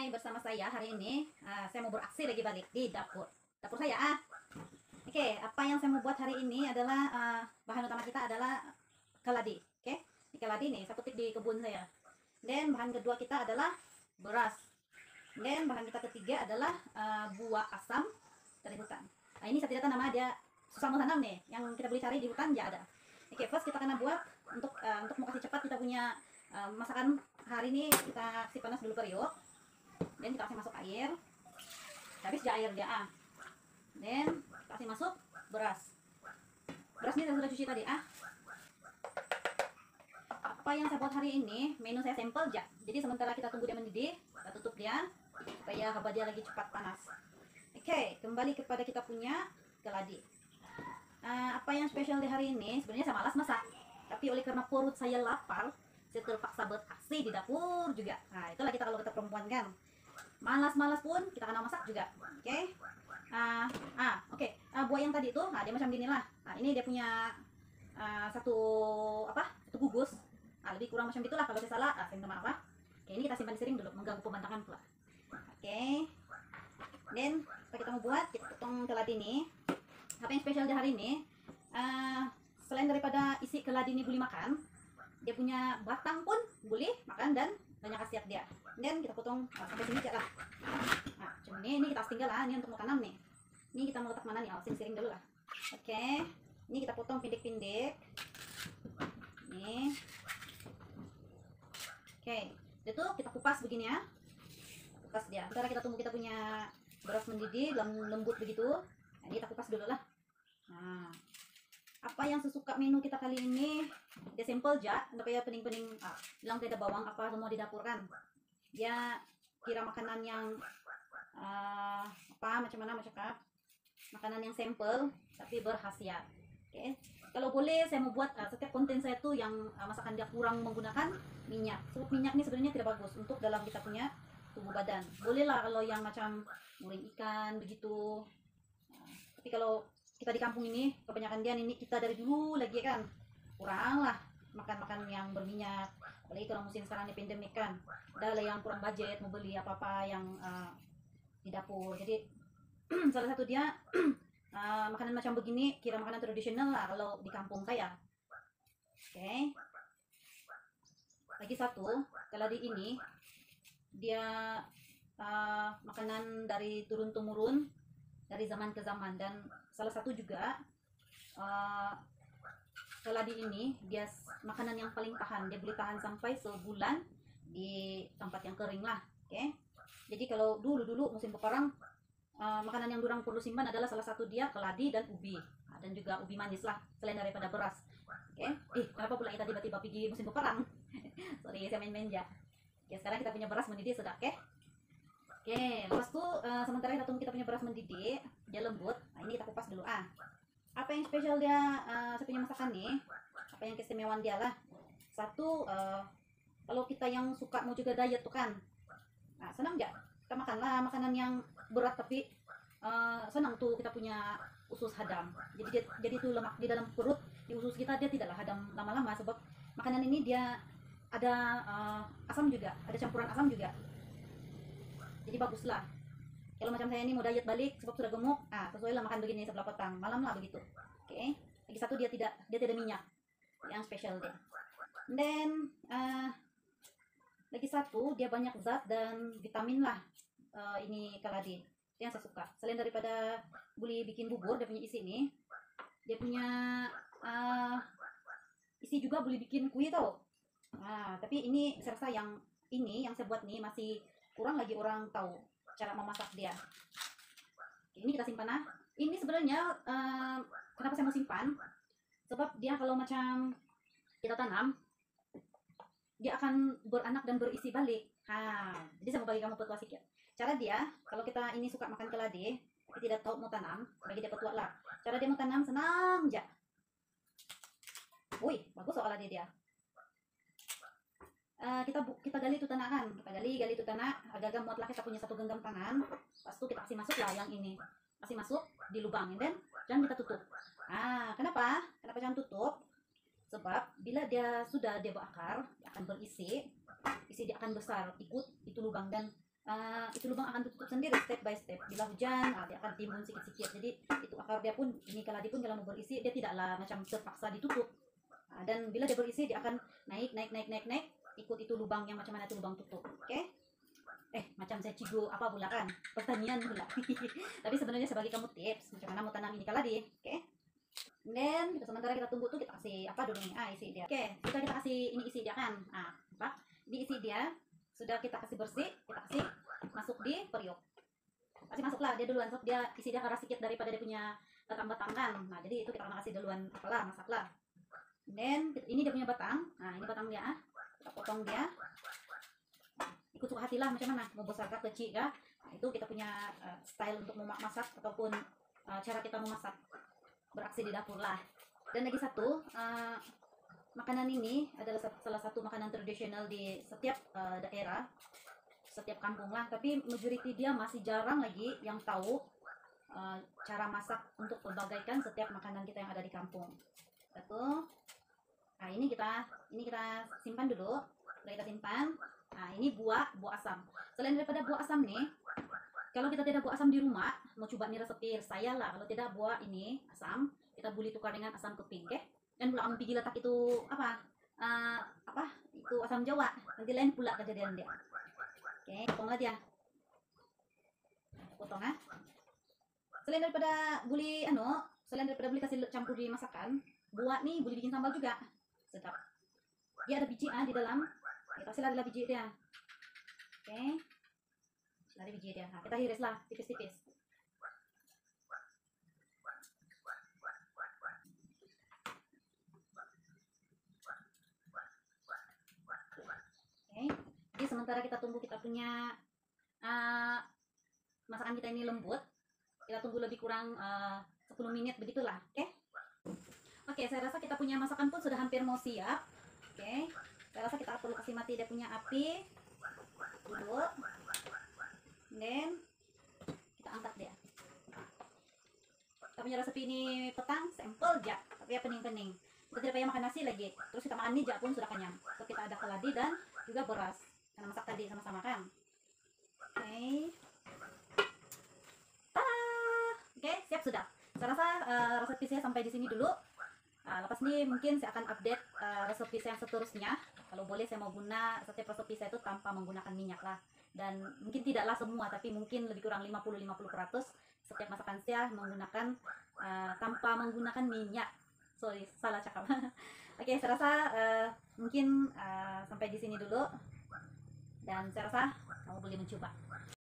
Hai, bersama saya hari ini saya mau beraksi lagi balik di dapur saya. Oke, apa yang saya mau buat hari ini adalah bahan utama kita adalah keladi. Oke, ini keladi nih saya petik di kebun saya. Dan bahan kedua kita adalah beras. Dan bahan kita ketiga adalah buah asam dari hutan. Nah, ini saya tidak tahu nama, dia susah mau tanam nih. Yang kita beli cari di hutan ya ada. Oke, first kita kena buat untuk mau kasih cepat kita punya masakan hari ini. Kita kasih panas dulu periuk. Dan kita kasih masuk air. Habis aja air dia dan kasih masuk beras. Beras ini saya sudah cuci tadi Apa yang saya buat hari ini, menu saya simple aja. Jadi sementara kita tunggu dia mendidih, kita tutup dia supaya haba dia lagi cepat panas. Oke, kembali kepada kita punya keladi. Apa yang spesial di hari ini, sebenarnya saya malas masak, tapi oleh karena perut saya lapar, saya terpaksa beraksi di dapur juga. Nah, itulah kita kalau kita perempuan kan, malas-malas pun kita kena masak juga. Oke. Buah yang tadi itu, dia macam gini lah. Nah, ini dia punya satu gugus. Lebih kurang macam itulah. Kalau saya salah, saya minta maaf. Oke, ini kita simpan di siring dulu, mengganggu pemandangan pula. Oke. Dan kita mau buat, kita potong keladi ini. Apa yang spesial di hari ini? Selain daripada isi keladi ini boleh makan, dia punya batang pun boleh makan dan banyak khasiat dia. Dan kita potong sampai sini aja lah. Nah, cuma ini kita tinggal lah, ini untuk mau tanam nih. Ini kita mau letak mana nih? Siring dulu lah. Oke. Ini kita potong pendek-pendek. Nih. Oke. Itu kita kupas begini ya. Kupas dia. Sekarang kita tunggu kita punya beras mendidih, lembut begitu. Nah, ini kita kupas dulu lah. Nah, apa yang sesuka menu kita kali ini, dia simple aja, tapi ya pening-pening bilang tidak ada bawang apa semua di dapur kan. Dia kira makanan yang macam mana cakap, makanan yang simple tapi berkhasiat. Oke. Kalau boleh saya mau buat setiap konten saya tuh yang masakan dia kurang menggunakan minyak. Sebab minyak ini sebenarnya tidak bagus untuk dalam kita punya tubuh badan. Bolehlah kalau yang macam goreng ikan begitu. Tapi kalau kita di kampung ini kebanyakan dia ini kita dari dulu lagi kan kurang lah makan yang berminyak, apalagi kalau musim sekarang ini pandemik kan, ada lah yang kurang budget mau beli apa-apa yang di dapur. Jadi salah satu dia makanan macam begini kira makanan tradisional lah kalau di kampung saya. Oke. Lagi satu, keladi ini dia makanan dari turun temurun dari zaman ke zaman, dan salah satu juga keladi ini dia makanan yang paling tahan. Dia boleh tahan sampai sebulan di tempat yang kering lah. Oke. Jadi kalau dulu musim peparang, makanan yang durang perlu simpan adalah salah satu dia keladi dan ubi. Dan juga ubi manis lah selain daripada beras. Oke. Kenapa pula kita tiba-tiba pergi musim peparang? Sorry, saya main-main ya. Oke, sekarang kita punya beras mendidih sudah. Oke. Lepas itu sementara kita tunggu kita punya beras mendidih, dia lembut. Nah, ini kita kupas dulu. Apa yang spesial dia saya punya masakan nih? Apa yang keistimewaan dia lah? Satu, kalau kita yang suka mau juga diet tuh kan, senang nggak? Kita makanlah makanan yang berat tapi senang tuh kita punya usus hadam. Jadi itu lemak di dalam perut, di usus kita dia tidaklah hadam lama-lama, sebab makanan ini dia ada asam juga, ada campuran asam juga. Jadi baguslah. Kalau macam saya ini mau diet balik sebab sudah gemuk, sesuai lah makan begini sebelah petang, malam lah begitu. Oke. Lagi satu dia tidak minyak, yang spesial dia. Dan lagi satu dia banyak zat dan vitamin lah. Ini keladi yang saya suka. Selain daripada boleh bikin bubur, dia punya isi ini, dia punya isi juga boleh bikin kue tau. Tapi ini saya rasa yang saya buat nih masih kurang lagi orang tahu cara memasak dia. Ini kita simpan Ini sebenarnya kenapa saya mau simpan? Sebab dia kalau macam kita tanam, dia akan beranak dan berisi balik. Jadi saya mau bagi kamu petua sedikit. Cara dia, kalau kita ini suka makan keladi, tapi tidak tahu mau tanam, bagi dia petua lah. Cara dia mau tanam senang aja. Wih, bagus soalnya dia. Kita gali itu tanah kan, kita gali itu tanah, agak-agak muatlah kita punya satu genggam tangan. Pas itu kita kasih masuk lah yang ini, kasih masuk di lubang, dan jangan kita tutup. Kenapa jangan tutup? Sebab bila dia sudah dia berakar, dia akan berisi dia akan besar ikut itu lubang, dan itu lubang akan tutup sendiri step by step. Bila hujan, dia akan timbun sikit-sikit. Jadi itu akar dia pun, ini kalau dia pun kalau mau berisi, dia tidaklah macam terpaksa ditutup. Dan bila dia berisi, dia akan naik, ikut itu lubang yang macam mana itu lubang tutup. Oke? Macam saya cigo apa pula kan? Pertanian pula. Tapi sebenarnya sebagai kamu tips macam mana mau tanam ini kaladi. Oke? Dan sementara kita tunggu tuh kita kasih apa dulu nih? Isi dia. Oke, sudah kita kasih ini isi dia kan. Diisi dia sudah kita kasih bersih, kita kasih masuk di periuk. Kasih masuklah dia duluan, sebab dia isi dia keras sedikit daripada dia punya batang-batang kan. Nah, jadi itu kita akan kasih duluan apalah, masaklah. Dan ini dia punya batang. Nah, ini batang dia. Kita potong dia. Ikut suka hati lah macam mana, mau besar kah kecil kah. Nah, itu kita punya style untuk memasak ataupun cara kita memasak, beraksi di dapur lah. Dan lagi satu, makanan ini adalah salah satu makanan tradisional di setiap daerah, setiap kampung lah. Tapi majority dia masih jarang lagi yang tahu cara masak untuk membagaikan setiap makanan kita yang ada di kampung. Satu, nah ini kita simpan dulu. Sudah kita simpan. Nah ini buah asam. Selain daripada buah asam nih, kalau kita tidak buah asam di rumah, mau coba nih resep saya lah. Kalau tidak buah ini asam, kita boleh tukar dengan asam keping, oke? Dan pula pigi letak itu itu asam Jawa. Nanti lain pula kejadian dia. Oke, potonglah dia. Potong Selain daripada boleh kasih campur di masakan, buah nih boleh bikin sambal juga. Sedap. Dia ada biji di dalam. Kita kasihlah adalah biji dia. Oke. Dari biji dia. Nah, kita hirislah tipis-tipis. Oke. Jadi sementara kita tunggu kita punya masakan kita ini lembut, kita tunggu lebih kurang 10 menit begitulah. Oke, saya rasa kita punya masakan pun sudah hampir mau siap. Oke. Saya rasa kita perlu kasih mati dia punya api dulu. Dan kita angkat dia. Kita punya resep ini petang, simple aja, tapi ya pening-pening. Kita tidak payah makan nasi lagi. Terus kita makan aja pun sudah kenyang. So, kita ada keladi dan juga beras. Karena masak tadi sama-sama kan. Oke. Oke, siap sudah. Saya rasa resep saya sampai di sini dulu. Lepas ini mungkin saya akan update resep saya yang seterusnya. Kalau boleh saya mau guna setiap resep saya itu tanpa menggunakan minyak lah. Dan mungkin tidaklah semua, tapi mungkin lebih kurang 50% setiap masakan saya menggunakan tanpa menggunakan minyak. Sorry, salah cakap. Oke, saya rasa mungkin sampai di sini dulu. Dan saya rasa kamu boleh mencoba.